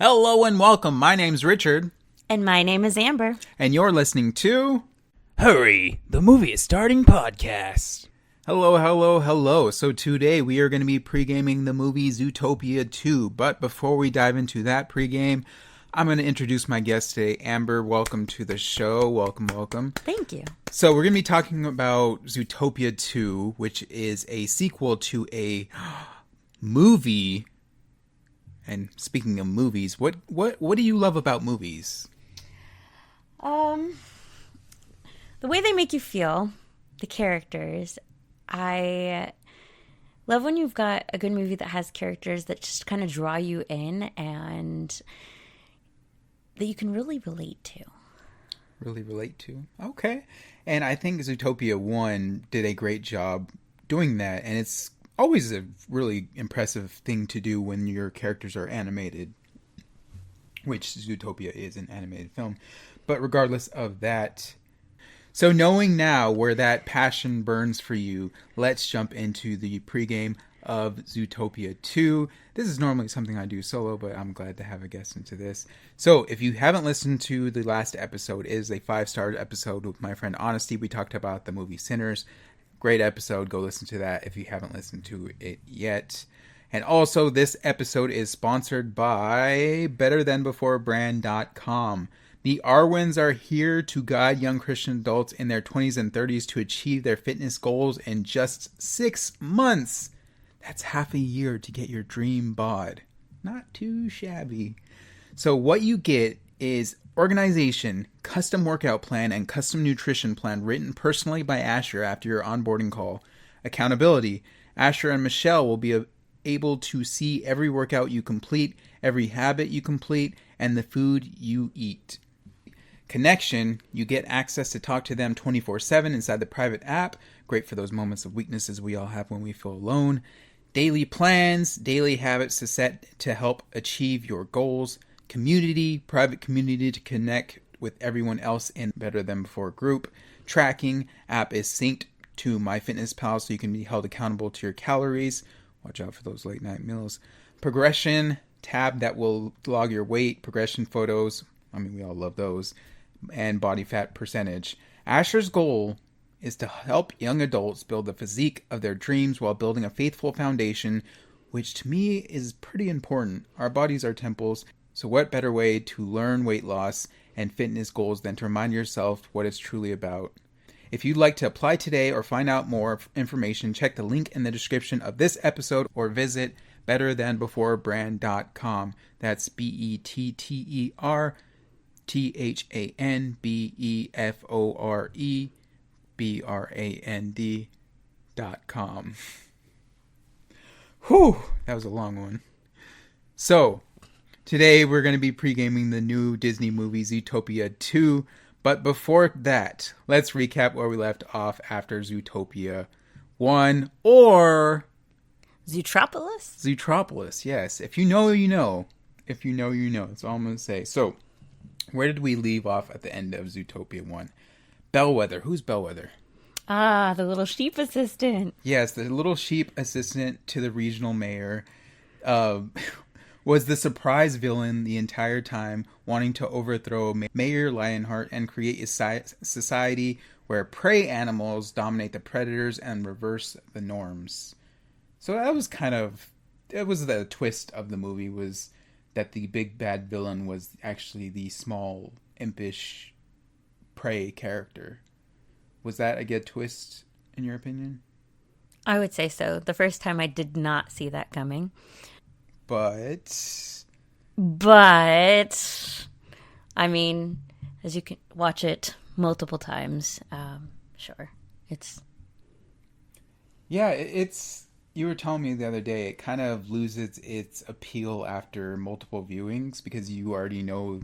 Hello and welcome. My name's Richard. And my name is Amber. And you're listening to Hurry, the Movie is Starting podcast. Hello. So today we are going to be pre-gaming the movie Zootopia 2. But before we dive into that pre-game, I'm going to introduce my guest today. Amber, welcome to the show. Welcome. Thank you. So we're going to be talking about Zootopia 2, which is a sequel to a movie. And speaking of movies, what do you love about movies? The way they make you feel, the characters. I love when you've got a good movie that has characters that just kind of draw you in and that you can really relate to. Okay. And I think Zootopia 1 did a great job doing that, and it's always a really impressive thing to do when your characters are animated, which Zootopia is an animated film. But regardless of that, so knowing now where that passion burns for you, let's jump into the pregame of Zootopia 2. This is normally something I do solo, but I'm glad to have a guest into this. So if you haven't listened to the last episode, it is a 5-star episode with my friend Honesty. We talked about the movie Sinners. Great episode. Go listen to that if you haven't listened to it yet. And also, this episode is sponsored by BetterThanBeforeBrand.com. The Arwins are here to guide young Christian adults in their 20s and 30s to achieve their fitness goals in just 6 months. That's half a year to get your dream bod. Not too shabby. So what you get is organization, custom workout plan, and custom nutrition plan written personally by Asher after your onboarding call. Accountability. Asher and Michelle will be able to see every workout you complete, every habit you complete, and the food you eat. Connection. You get access to talk to them 24/7 inside the private app. Great for those moments of weaknesses we all have when we feel alone. Daily plans, daily habits to set to help achieve your goals. Community, private community to connect with everyone else in Better Than Before group. Tracking, app is synced to MyFitnessPal so you can be held accountable to your calories. Watch out for those late night meals. Progression, tab that will log your weight. Progression photos, I mean we all love those. And body fat percentage. Asher's goal is to help young adults build the physique of their dreams while building a faithful foundation, which to me is pretty important. Our bodies are temples. So what better way to learn weight loss and fitness goals than to remind yourself what it's truly about? If you'd like to apply today or find out more information, check the link in the description of this episode or visit BetterThanBeforeBrand.com. That's BetterThanBeforeBrand.com. Whew, that was a long one. So, today we're going to be pre-gaming the new Disney movie Zootopia 2, but before that, let's recap where we left off after Zootopia 1, or Zootropolis, yes. If you know, you know. If you know, you know. That's all I'm going to say. So, where did we leave off at the end of Zootopia 1? Bellwether. Who's Bellwether? Ah, the little sheep assistant. Yes, the little sheep assistant to the regional mayor. Was the surprise villain the entire time, wanting to overthrow Mayor Lionheart and create a society where prey animals dominate the predators and reverse the norms. So that was the twist of the movie, was that the big bad villain was actually the small, impish prey character. Was that a good twist, in your opinion? I would say so. The first time I did not see that coming. But, I mean, as you can watch it multiple times, sure, it's... Yeah, it's... You were telling me the other day, it kind of loses its appeal after multiple viewings because you already know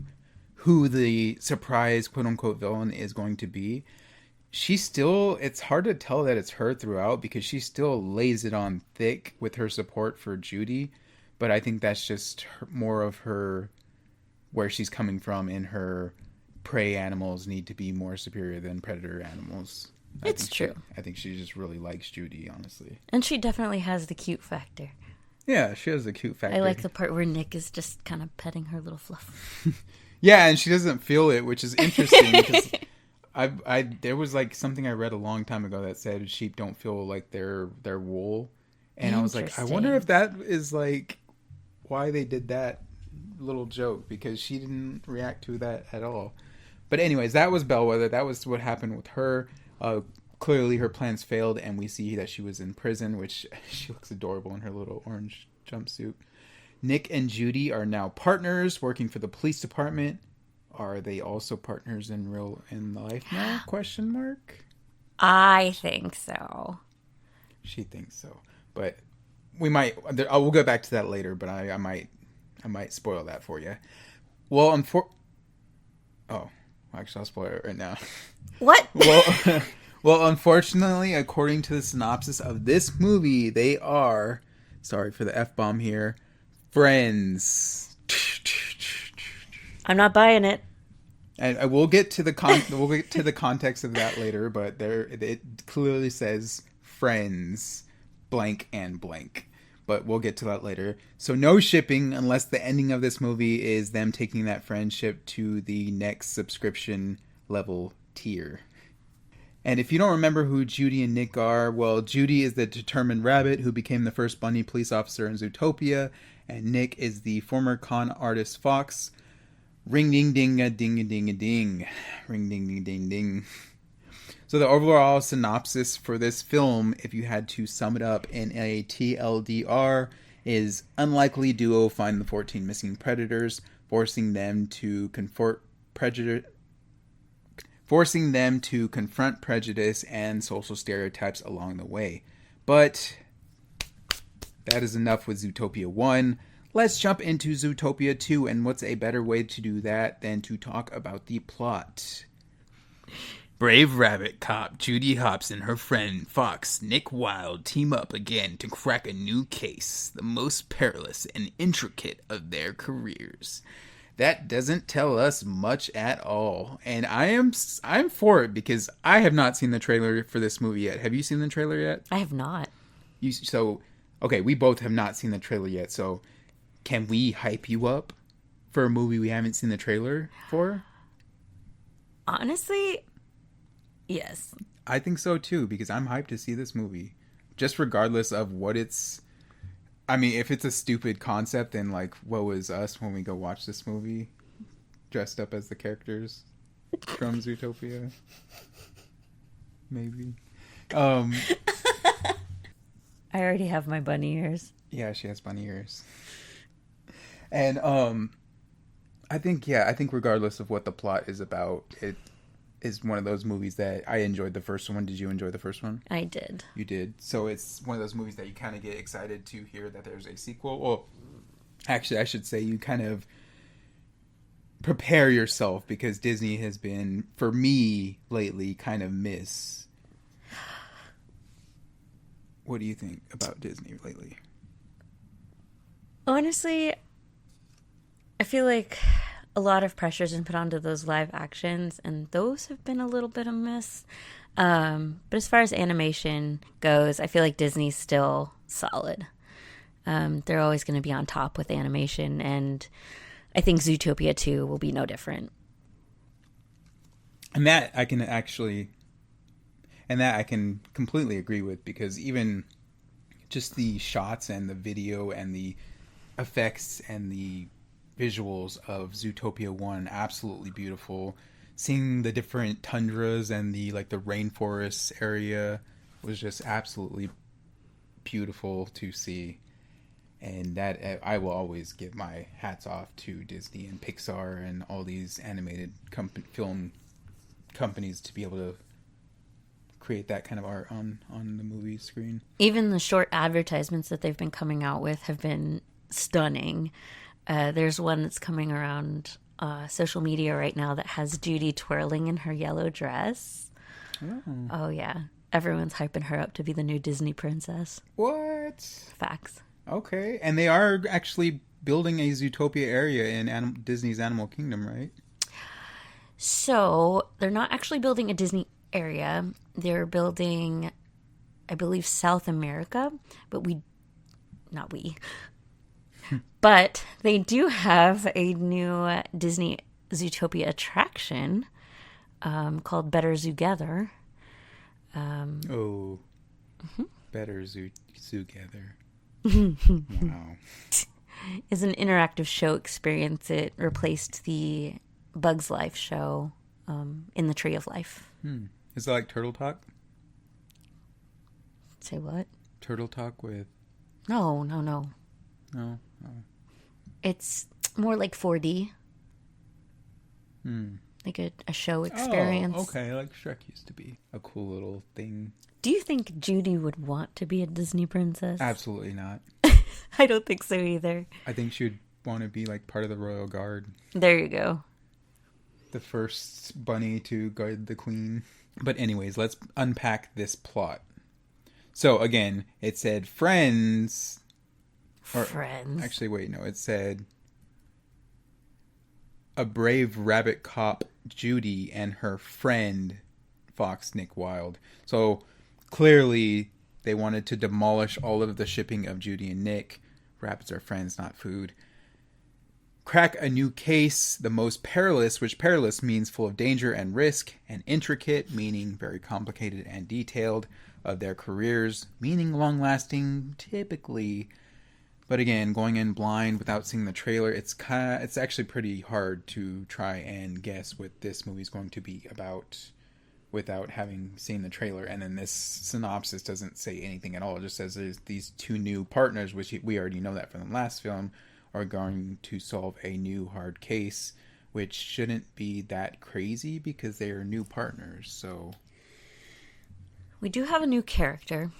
who the surprise quote-unquote villain is going to be. It's hard to tell that it's her throughout because she still lays it on thick with her support for Judy. But I think that's just more of her, where she's coming from in her prey animals need to be more superior than predator animals. It's true. I think she just really likes Judy, honestly. And she definitely has the cute factor. Yeah, she has a cute factor. I like the part where Nick is just kind of petting her little fluff. Yeah, and she doesn't feel it, which is interesting because there was like something I read a long time ago that said sheep don't feel like their wool, and I was like, I wonder if that is like why they did that little joke, because she didn't react to that at all. But anyways, that was Bellwether. That was what happened with her. Clearly her plans failed, and we see that she was in prison, which she looks adorable in her little orange jumpsuit. Nick and Judy are now partners working for the police department. Are they also partners in life now? Question mark. I think so. She thinks so, but we'll go back to that later. But I might spoil that for you. Well, actually, I'll spoil it right now. What? Well, unfortunately, according to the synopsis of this movie, they are, sorry for the F-bomb here, friends. I'm not buying it. And we'll get to the context of that later, but it clearly says friends, blank and blank. But we'll get to that later. So no shipping unless the ending of this movie is them taking that friendship to the next subscription level tier. And if you don't remember who Judy and Nick are, well, Judy is the determined rabbit who became the first bunny police officer in Zootopia, and Nick is the former con artist Fox. Ring ding ding a ding a ding a ding. Ring ding ding ding ding. So the overall synopsis for this film, if you had to sum it up in a TLDR, is unlikely duo find the 14 missing predators, forcing them to confront prejudice and social stereotypes along the way. But that is enough with Zootopia 1. Let's jump into Zootopia 2, and what's a better way to do that than to talk about the plot? Brave rabbit cop Judy Hopps and her friend Fox Nick Wilde team up again to crack a new case, the most perilous and intricate of their careers. That doesn't tell us much at all, and I'm for it because I have not seen the trailer for this movie yet. Have you seen the trailer yet? I have not. Okay, we both have not seen the trailer yet, so can we hype you up for a movie we haven't seen the trailer for? Honestly, yes. I think so too, because I'm hyped to see this movie. Just regardless of what it's... I mean, if it's a stupid concept, then like, woe is us when we go watch this movie dressed up as the characters from Zootopia. Maybe. I already have my bunny ears. Yeah, she has bunny ears. And I think regardless of what the plot is about, it is one of those movies that I enjoyed the first one. Did you enjoy the first one? I did. You did. So it's one of those movies that you kind of get excited to hear that there's a sequel. Well, actually, I should say you kind of prepare yourself because Disney has been, for me lately, kind of miss. What do you think about Disney lately? Honestly, I feel like a lot of pressure's been put onto those live actions, and those have been a little bit of a miss. But as far as animation goes, I feel like Disney's still solid. They're always going to be on top with animation, and I think Zootopia 2 will be no different. And that I can completely agree with, because even just the shots and the video and the effects and the visuals of Zootopia 1, absolutely beautiful. Seeing the different tundras and the rainforest area was just absolutely beautiful to see. And that I will always give my hats off to Disney and Pixar and all these animated film companies to be able to create that kind of art on the movie screen. Even the short advertisements that they've been coming out with have been stunning. There's one that's coming around social media right now that has Judy twirling in her yellow dress. Oh yeah. Everyone's hyping her up to be the new Disney princess. What? Facts. Okay. And they are actually building a Zootopia area in Disney's Animal Kingdom, right? So, they're not actually building a Disney area. They're building, I believe, South America. But we not we. But they do have a new Disney Zootopia attraction called Better Zootopia. Better Zootopia. Wow. Is an interactive show experience. It replaced the Bugs Life show in the Tree of Life. Is it like Turtle Talk? Say what? Turtle Talk with... No. No? Oh. It's more like 4D. Like a show experience. Oh, okay. Like Shrek used to be a cool little thing. Do you think Judy would want to be a Disney princess? Absolutely not. I don't think so either. I think she would want to be like part of the royal guard. There you go. The first bunny to guard the queen. But anyways, let's unpack this plot. So again, it said friends. Friends. Actually, wait, no. It said a brave rabbit cop, Judy, and her friend, Fox Nick Wilde. So clearly they wanted to demolish all of the shipping of Judy and Nick. Rabbits are friends, not food. Crack a new case, the most perilous, which perilous means full of danger and risk, and intricate, meaning very complicated and detailed, of their careers, meaning long-lasting, typically. But again, going in blind without seeing the trailer, it's actually pretty hard to try and guess what this movie is going to be about without having seen the trailer. And then this synopsis doesn't say anything at all. It just says there's these two new partners, which we already know that from the last film, are going to solve a new hard case, which shouldn't be that crazy because they are new partners. So we do have a new character.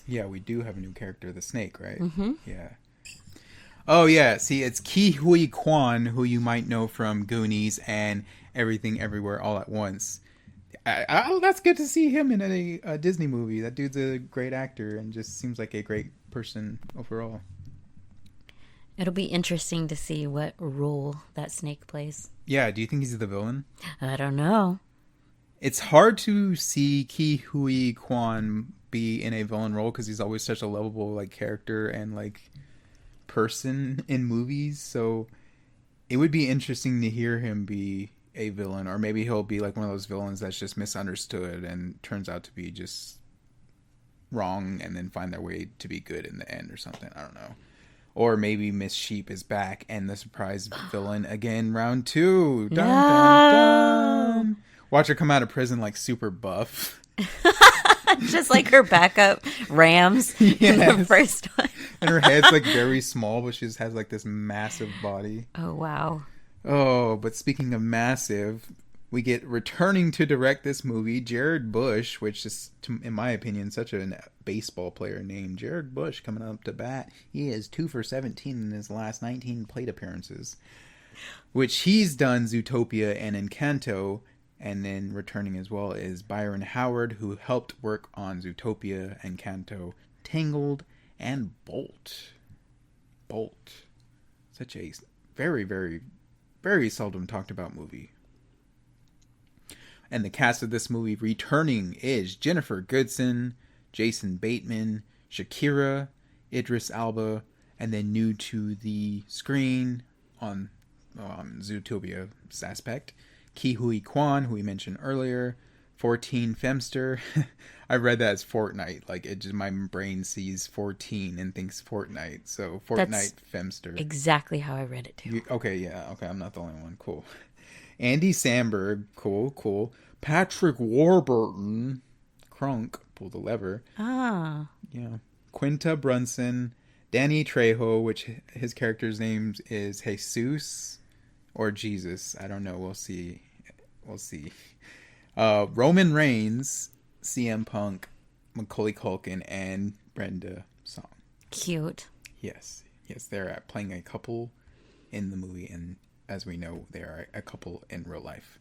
Yeah, we do have a new character, the snake, right? Mm-hmm. Yeah. Oh, yeah. See, it's Ke Huy Quan, who you might know from Goonies and Everything Everywhere All at Once. That's good to see him in a Disney movie. That dude's a great actor and just seems like a great person overall. It'll be interesting to see what role that snake plays. Yeah, do you think he's the villain? I don't know. It's hard to see Ke Huy Quan be in a villain role because he's always such a lovable like character and like person in movies. So it would be interesting to hear him be a villain, or maybe he'll be like one of those villains that's just misunderstood and turns out to be just wrong and then find their way to be good in the end or something. I don't know. Or maybe Miss Sheep is back and the surprise villain again, round 2. Dun, dun, dun. Watch her come out of prison like super buff. Just like her backup Rams in the first one. And her head's like very small, but she just has like this massive body. Oh, wow. Oh, but speaking of massive, we get returning to direct this movie, Jared Bush, which is, in my opinion, such a baseball player name. Jared Bush coming up to bat. He is 2 for 17 in his last 19 plate appearances, which he's done Zootopia and Encanto. And then returning as well is Byron Howard, who helped work on Zootopia, Encanto, Tangled, and Bolt. Bolt. Such a very, very, very seldom talked about movie. And the cast of this movie returning is Jennifer Goodson, Jason Bateman, Shakira, Idris Elba, and then new to the screen on Zootopia's aspect, Ke Huy Quan, who we mentioned earlier, 14 Femster. I read that as Fortnite. Like, it just, my brain sees 14 and thinks Fortnite. So, Fortnite Femster. Exactly how I read it, too. Okay, I'm not the only one. Cool. Andy Samberg. Cool. Patrick Warburton. Crunk. Pull the lever. Ah. Yeah. Quinta Brunson. Danny Trejo, which his character's name is Jesus or Jesus. I don't know. We'll see. Roman Reigns, CM Punk, Macaulay Culkin, and Brenda Song. Cute. Yes, they're playing a couple in the movie, and as we know, they are a couple in real life.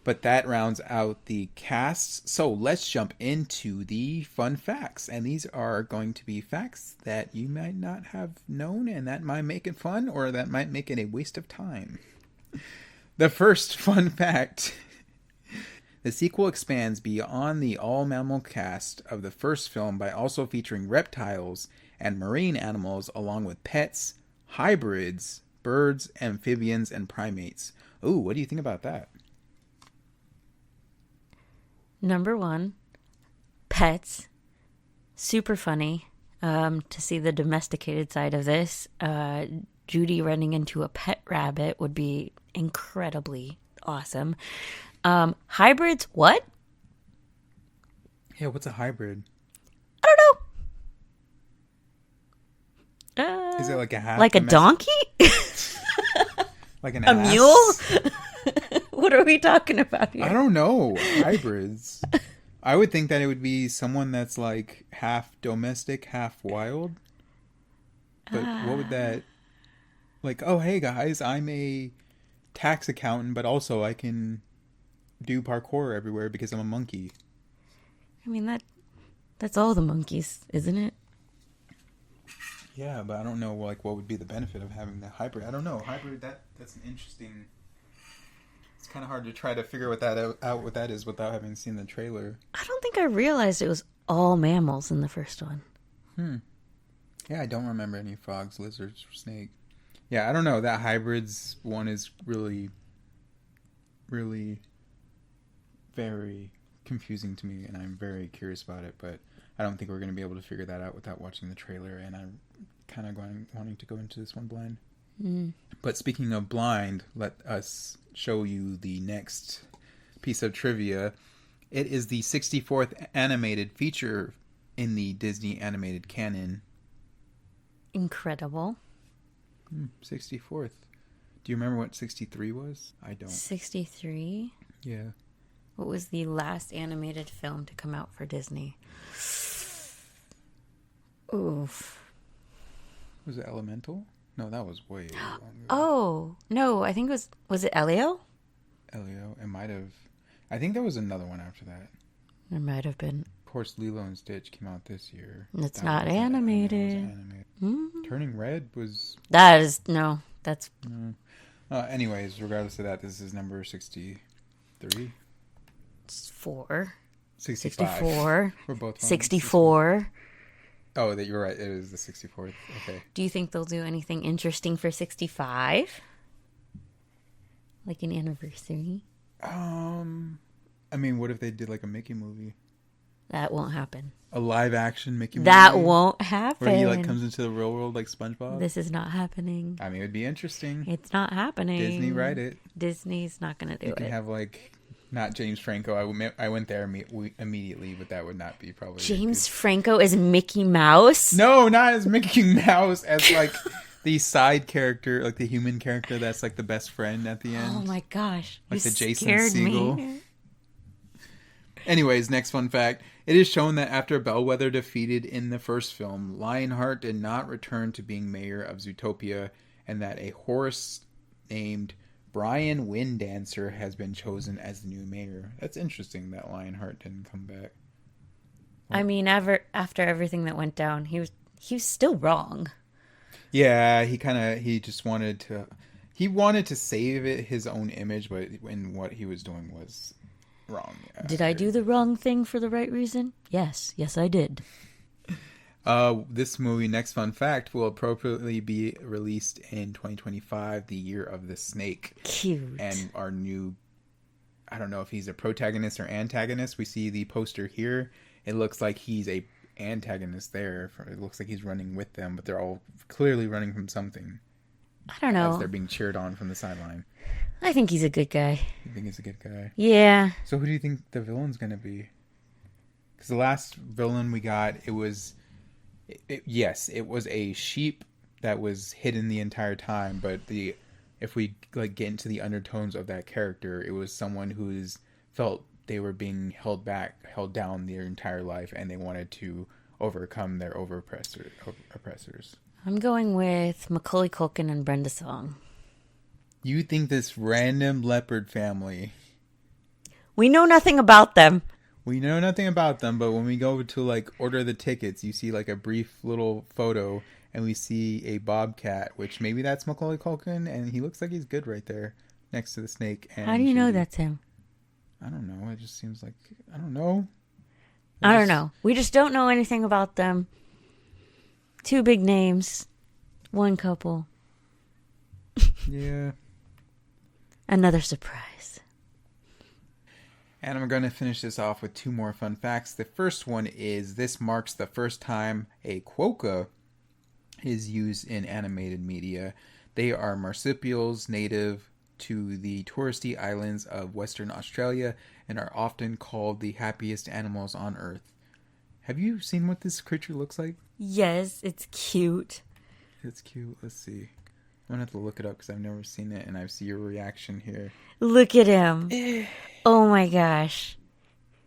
But that rounds out the cast. So let's jump into the fun facts. And these are going to be facts that you might not have known, and that might make it fun, or that might make it a waste of time. The first fun fact. The sequel expands beyond the all-mammal cast of the first film by also featuring reptiles and marine animals, along with pets, hybrids, birds, amphibians, and primates. Ooh, what do you think about that? Number one, pets. Super funny to see the domesticated side of this. Judy running into a pet rabbit would be incredibly awesome. Hybrids, what? Yeah, what's a hybrid? I don't know. Is it like a half like a donkey? Like an A ass? mule? What are we talking about here? I don't know. Hybrids. I would think that it would be someone that's like half domestic, half wild. But what would that... Like, oh, hey guys, I'm a tax accountant, but also I can do parkour everywhere because I'm a monkey. I mean, that's all the monkeys, isn't it? Yeah, but I don't know like what would be the benefit of having that hybrid. I don't know. Hybrid, that's an interesting... It's kind of hard to try to figure what what that is without having seen the trailer. I don't think I realized it was all mammals in the first one. Yeah, I don't remember any frogs, lizards, or snake. Yeah, I don't know. That hybrids one is really, really very confusing to me, and I'm very curious about it, but I don't think we're going to be able to figure that out without watching the trailer, and I'm kind of wanting to go into this one blind. But speaking of blind, let us show you the next piece of trivia. It is the 64th animated feature in the Disney animated canon. Incredible. 64th. Do you remember what 63 was? I don't. 63? Yeah. What was the last animated film to come out for Disney? Oof. Was it Elemental? No, that was way longer. Oh, no, I think was it Elio? Elio. It might have. I think there was another one after that. There might have been. Of course, Lilo and Stitch came out this year. It's not animated. Turning Red was... That is... No, that's... anyways, regardless of that, this is number 63? 4. 65. 64. We're both wrong. 64. Oh, that you're right. It is the 64th. Okay. Do you think they'll do anything interesting for 65? Like an anniversary? I mean, what if they did like a Mickey movie? That won't happen. A live action Mickey movie? That won't happen. Where he like comes into the real world like SpongeBob? This is not happening. I mean, it would be interesting. It's not happening. Disney, write it. Disney's not going to do it. You can have like... Not James Franco. I went there immediately, but that would not be probably... James Franco as Mickey Mouse? No, not as Mickey Mouse. As like the side character, like the human character that's like the best friend at the end. Oh my gosh. Like the Jason scared Segel. Me. Anyways, next fun fact. It is shown that after Bellwether defeated in the first film, Lionheart did not return to being mayor of Zootopia, and that a horse named Brian Winddancer has been chosen as the new mayor. That's interesting that Lionheart didn't come back. Well, I mean, after everything that went down, he was still wrong. Yeah, he just wanted to save his own image, but when what he was doing was wrong. Did I do the wrong thing for the right reason? Yes, I did. This movie, next fun fact, will appropriately be released in 2025, the year of the snake. Cute. And our new, I don't know if he's a protagonist or antagonist. We see the poster here. It looks like he's a antagonist there. It looks like he's running with them, but they're all clearly running from something. I don't know. As they're being cheered on from the sideline. I think he's a good guy. You think he's a good guy? Yeah. So who do you think the villain's going to be? Because the last villain we got, it was a sheep that was hidden the entire time, but if we like get into the undertones of that character, it was someone who's felt they were being held down their entire life, and they wanted to overcome their oppressors. I'm going with Macaulay Culkin and Brenda Song. You think this random leopard family... We know nothing about them. We know nothing about them, but when we go to like order the tickets, you see like a brief little photo, and we see a bobcat, which maybe that's Macaulay Culkin, and he looks like he's good right there next to the snake. And how do you know that's him? I don't know. It just seems like... I don't know. I don't know. We just don't know anything about them. Two big names. One couple. Yeah. Another surprise. And I'm going to finish this off with two more fun facts. The first one is this marks the first time a quokka is used in animated media. They are marsupials native to the touristy islands of Western Australia and are often called the happiest animals on Earth. Have you seen what this creature looks like? Yes, it's cute. It's cute. Let's see. I'm going to have to look it up because I've never seen it and I see your reaction here. Look at him. Oh my gosh.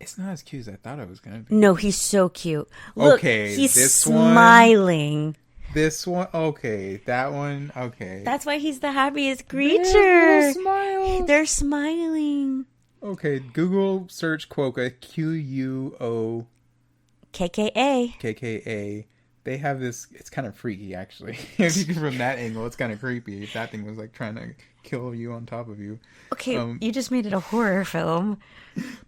It's not as cute as I thought it was going to be. No, he's so cute. Look, okay, he's this smiling. This one, okay. That one, okay. That's why he's the happiest creature. They're smiles. They're smiling. Okay, Google search quokka, Quokka. KKA. They have this, it's kind of freaky actually. From that angle, it's kind of creepy. If that thing was like trying to kill you on top of you. Okay, you just made it a horror film.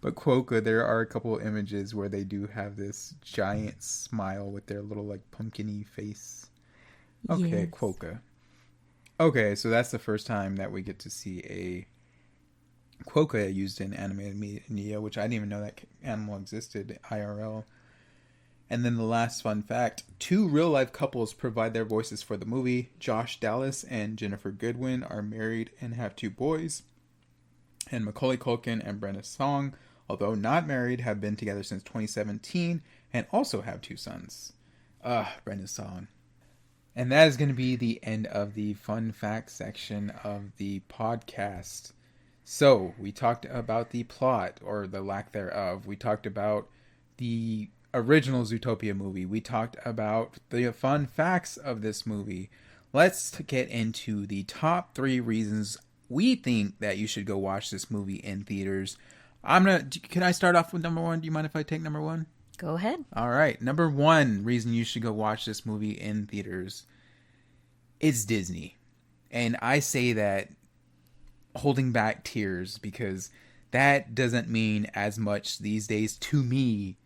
But quokka, there are a couple of images where they do have this giant smile with their little like pumpkin-y face. Okay, Yes. quokka. Okay, so that's the first time that we get to see a quokka used in animated media, which I didn't even know that animal existed IRL. And then the last fun fact, 2 real-life couples provide their voices for the movie. Josh Dallas and Jennifer Goodwin are married and have 2 boys. And Macaulay Culkin and Brenda Song, although not married, have been together since 2017 and also have 2 sons. Brenda Song. And that is going to be the end of the fun fact section of the podcast. So, we talked about the plot, or the lack thereof. We talked about the original Zootopia movie. We talked about the fun facts of this movie. Let's get into the top 3 reasons we think that you should go watch this movie in theaters. Can I start off with number 1? Do you mind if I take number 1? Go ahead. All right. Number 1 reason you should go watch this movie in theaters. It's Disney. And I say that holding back tears because that doesn't mean as much these days to me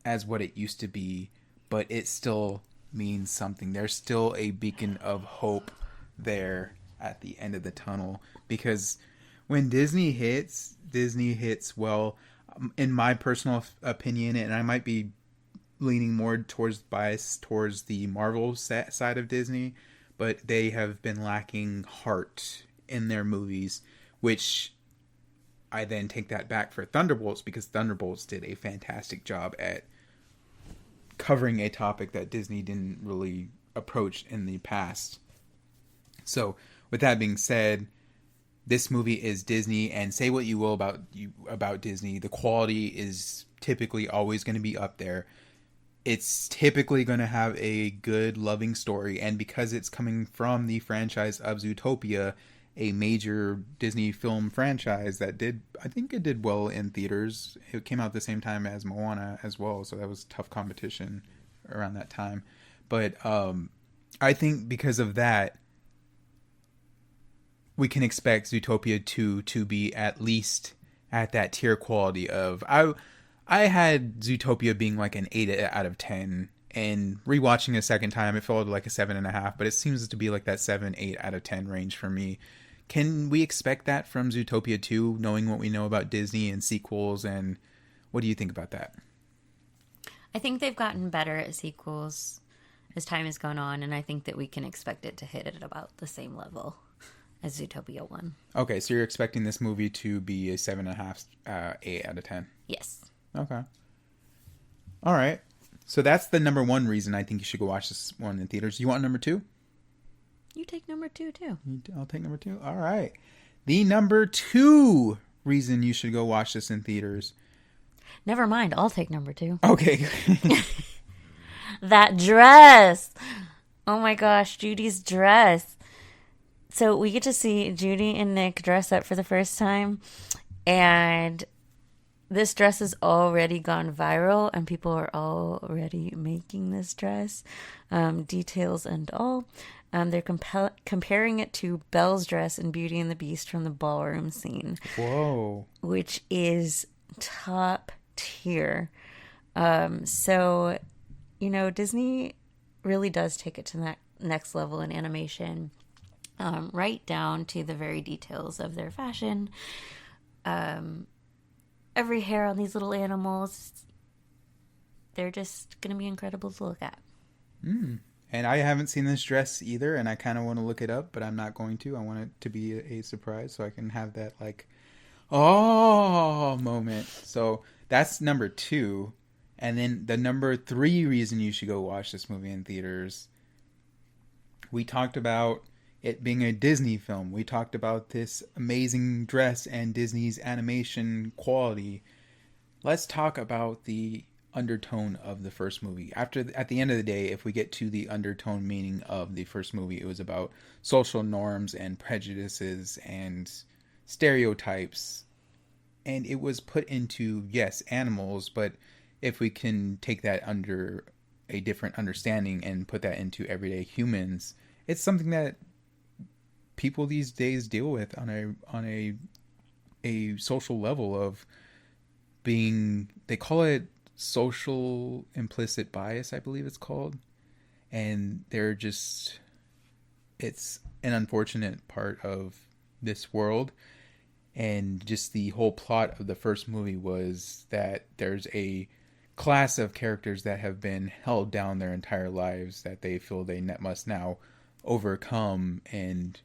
as what it used to be, but it still means something. There's still a beacon of hope there at the end of the tunnel, because when Disney hits well. In my personal opinion, and I might be leaning more bias towards the Marvel side of Disney, but they have been lacking heart in their movies, which I then take that back for Thunderbolts, because Thunderbolts did a fantastic job at covering a topic that Disney didn't really approach in the past. So, with that being said, this movie is Disney, and say what you will about Disney, the quality is typically always going to be up there. It's typically going to have a good, loving story, and because it's coming from the franchise of Zootopia, a major Disney film franchise that I think it did well in theaters. It came out at the same time as Moana as well, so that was tough competition around that time. But I think because of that, we can expect Zootopia 2 to be at least at that tier quality of... I had Zootopia being like an 8 out of 10, and rewatching a second time, it felt like a 7.5, but it seems to be like that 7-8 out of 10 range for me. Can we expect that from Zootopia 2, knowing what we know about Disney and sequels, and what do you think about that? I think they've gotten better at sequels as time has gone on, and I think that we can expect it to hit at about the same level as Zootopia 1. Okay, so you're expecting this movie to be a 7.5, 8 out of 10? Yes. Okay. All right. So that's the number 1 reason I think you should go watch this one in theaters. You want number 2? You take number 2 too. I'll take number 2. All right. The number 2 reason you should go watch this in theaters. Never mind. I'll take number 2. Okay. That dress. Oh my gosh, Judy's dress. So we get to see Judy and Nick dress up for the first time, and this dress has already gone viral, and people are already making this dress, details and all. They're comparing it to Belle's dress in Beauty and the Beast from the ballroom scene. Whoa. Which is top tier. So, Disney really does take it to that next level in animation, right down to the very details of their fashion. Every hair on these little animals, they're just going to be incredible to look at. And I haven't seen this dress either, and I kind of want to look it up, but I'm not going to. I want it to be a surprise so I can have that, like, oh moment. So that's number 2. And then the number 3 reason you should go watch this movie in theaters. We talked about it being a Disney film. We talked about this amazing dress and Disney's animation quality. Let's talk about the undertone of the first movie. At the end of the day, if we get to the undertone meaning of the first movie, it was about social norms and prejudices and stereotypes, and it was put into, yes, animals, but if we can take that under a different understanding and put that into everyday humans, it's something that people these days deal with on a social level of being, they call it social implicit bias, I believe it's called. And they're just, it's an unfortunate part of this world. And just the whole plot of the first movie was that there's a class of characters that have been held down their entire lives that they feel they must now overcome and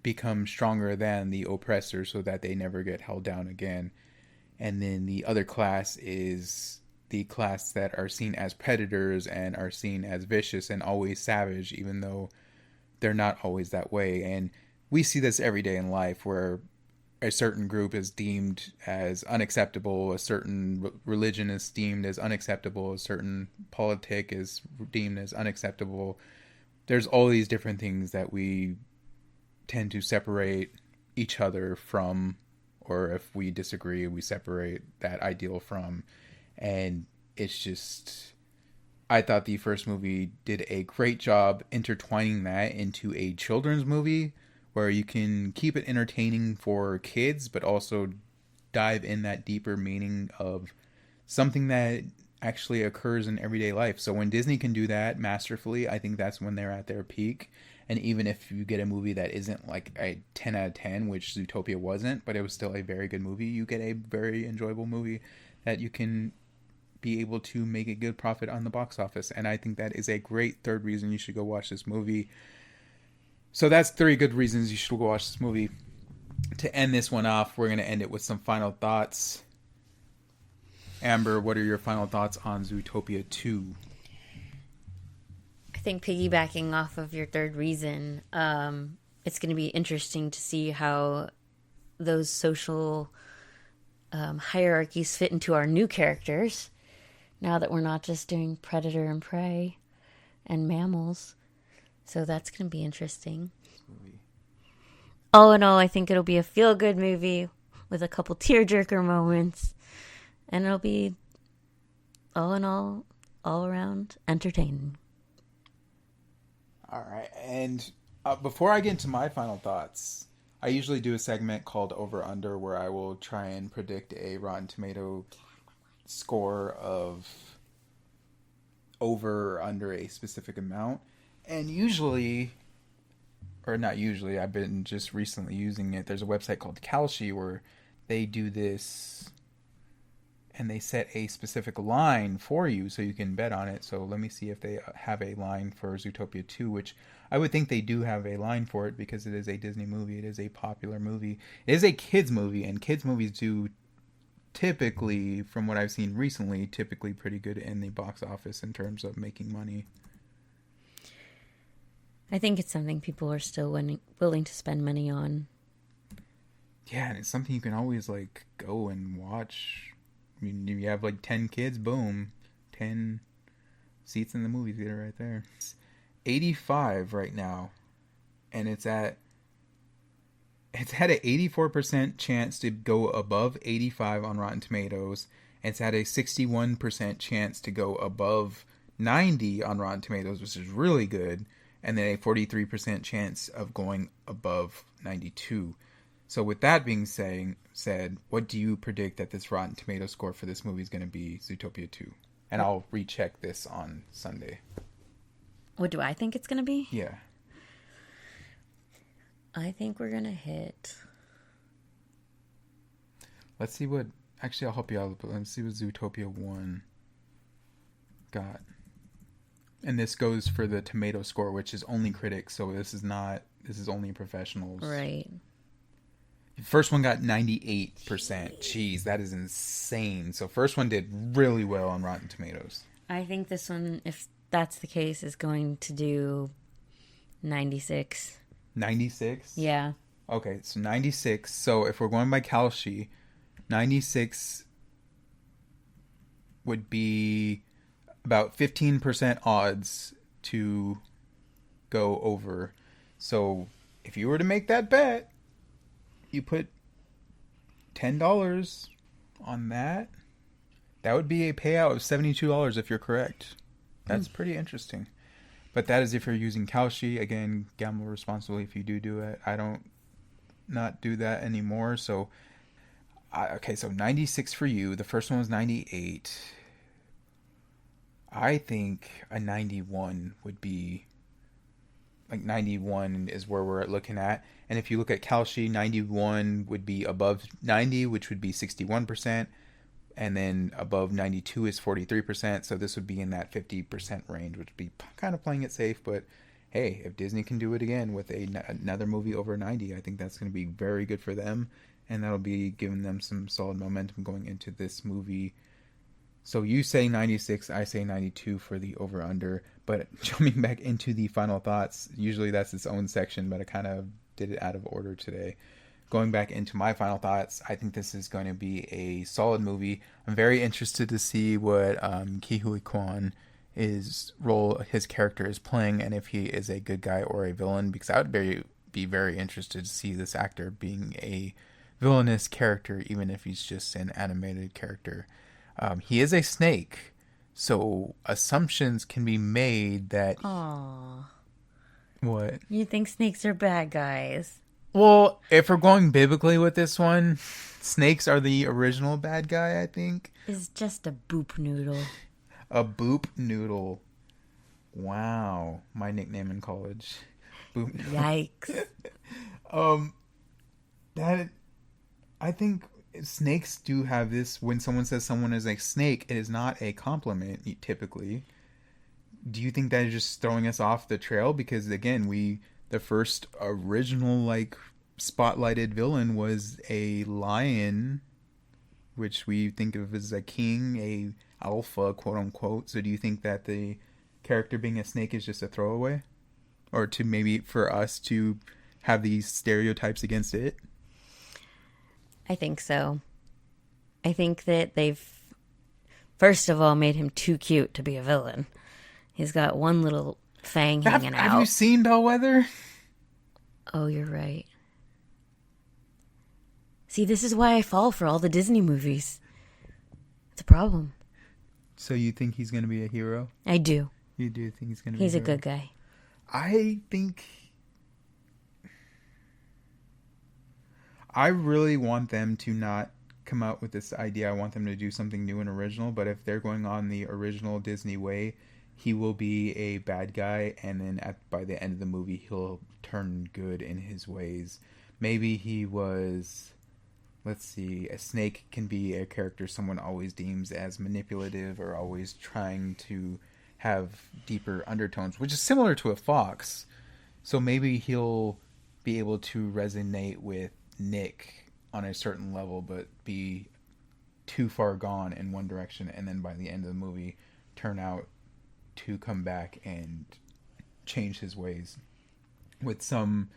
become stronger than the oppressor so that they never get held down again. And then the other class is the class that are seen as predators and are seen as vicious and always savage, even though they're not always that way. And we see this every day in life where a certain group is deemed as unacceptable, a certain religion is deemed as unacceptable, a certain politic is deemed as unacceptable. There's all these different things that we tend to separate each other from, or if we disagree, we separate that ideal from. And it's just, I thought the first movie did a great job intertwining that into a children's movie where you can keep it entertaining for kids, but also dive in that deeper meaning of something that actually occurs in everyday life. So when Disney can do that masterfully, I think that's when they're at their peak. And even if you get a movie that isn't like a 10 out of 10, which Zootopia wasn't, but it was still a very good movie, you get a very enjoyable movie that you can be able to make a good profit on the box office. And I think that is a great third reason you should go watch this movie. So that's 3 good reasons you should go watch this movie. To end this one off, we're going to end it with some final thoughts. Amber, what are your final thoughts on Zootopia 2? I think piggybacking off of your third reason, it's going to be interesting to see how those social hierarchies fit into our new characters. Now that we're not just doing predator and prey and mammals. So that's going to be interesting. All in all, I think it'll be a feel-good movie with a couple tearjerker moments. And it'll be, all in all around entertaining. All right. And before I get into my final thoughts, I usually do a segment called Over Under where I will try and predict a Rotten Tomato score of over or under a specific amount. And usually, or not usually, I've been just recently using it. There's a website called Kalshi where they do this and they set a specific line for you so you can bet on it. So let me see if they have a line for Zootopia 2, which I would think they do have a line for it because it is a Disney movie. It is a popular movie. It is a kids movie, and kids movies do typically, from what I've seen recently, typically pretty good in the box office in terms of making money. I think it's something people are still willing to spend money on. Yeah, and it's something you can always like go and watch. I mean, if you have like 10 kids, boom, 10 seats in the movie theater right there. It's 85 right now, and it's had an 84% chance to go above 85 on Rotten Tomatoes. It's had a 61% chance to go above 90 on Rotten Tomatoes, which is really good. And then a 43% chance of going above 92. So with that being said, what do you predict that this Rotten Tomato score for this movie is going to be, Zootopia 2? And I'll recheck this on Sunday. What do I think it's going to be? Yeah. I think we're going to hit... Let's see what... Actually, I'll help you out. But let's see what Zootopia 1 got. And this goes for the tomato score, which is only critics. So this is only professionals. Right. The first one got 98%. Jeez, that is insane. So first one did really well on Rotten Tomatoes. I think this one, if that's the case, is going to do 96. 96? Yeah. Okay, so 96. So if we're going by Kalshi, 96 would be about 15% odds to go over. So if you were to make that bet, you put $10 on that, that would be a payout of $72 if you're correct. That's pretty interesting. But that is if you're using Kalshi. Again, gamble responsibly if you do it. I don't not do that anymore. So, okay, so 96 for you. The first one was 98. I think a 91 would be... Like 91 is where we're looking at. And if you look at Kalshi, 91 would be above 90, which would be 61%. And then above 92 is 43%. So this would be in that 50% range, which would be kind of playing it safe. But hey, if Disney can do it again with another movie over 90, I think that's going to be very good for them. And that'll be giving them some solid momentum going into this movie. So you say 96, I say 92 for the over-under. But jumping back into the final thoughts, usually that's its own section, but I kind of did it out of order today. Going back into my final thoughts, I think this is going to be a solid movie. I'm very interested to see what Ke Huy Quan his character is playing, and if he is a good guy or a villain, because I would be very interested to see this actor being a villainous character, even if he's just an animated character. He is a snake, so assumptions can be made that... Aww. What? You think snakes are bad guys? Well, if we're going biblically with this one, snakes are the original bad guy, I think. Is just a boop noodle. A boop noodle. Wow. My nickname in college. Boop noodle. Yikes. I think snakes do have this. When someone says someone is a snake, it is not a compliment, typically. Do you think that is just throwing us off the trail? Because, again, the first original, spotlighted villain was a lion, which we think of as a king, a alpha, quote unquote. So do you think that the character being a snake is just a throwaway? Or to maybe for us to have these stereotypes against it? I think so. I think that they've, first of all, made him too cute to be a villain. He's got one little fang hanging out. Have you seen Bellwether? Oh, you're right. See, this is why I fall for all the Disney movies. It's a problem. So you think he's going to be a hero? I do. You do think he's going to be a hero? He's a good guy. I think... I really want them to not come out with this idea. I want them to do something new and original. But if they're going on the original Disney way, he will be a bad guy. And then by the end of the movie, he'll turn good in his ways. Maybe he was... Let's see. A snake can be a character someone always deems as manipulative or always trying to have deeper undertones, which is similar to a fox. So maybe he'll be able to resonate with Nick on a certain level, but be too far gone in one direction, and then by the end of the movie turn out to come back and change his ways with some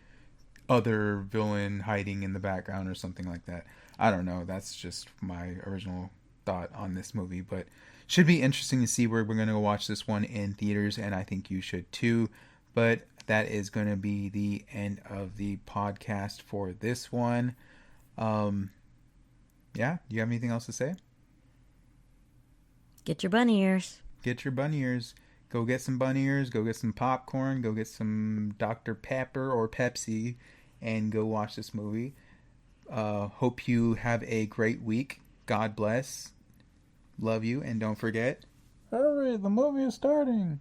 other villain hiding in the background or something like that. I don't know. That's just my original thought on this movie, but should be interesting to see where we're going to go watch this one in theaters, and I think you should too. But that is going to be the end of the podcast for this one. Yeah, do you have anything else to say? Get your bunny ears. Get your bunny ears. Go get some bunny ears. Go get some popcorn. Go get some Dr. Pepper or Pepsi, and go watch this movie. Hope you have a great week. God bless. Love you, and don't forget, it! The movie is starting!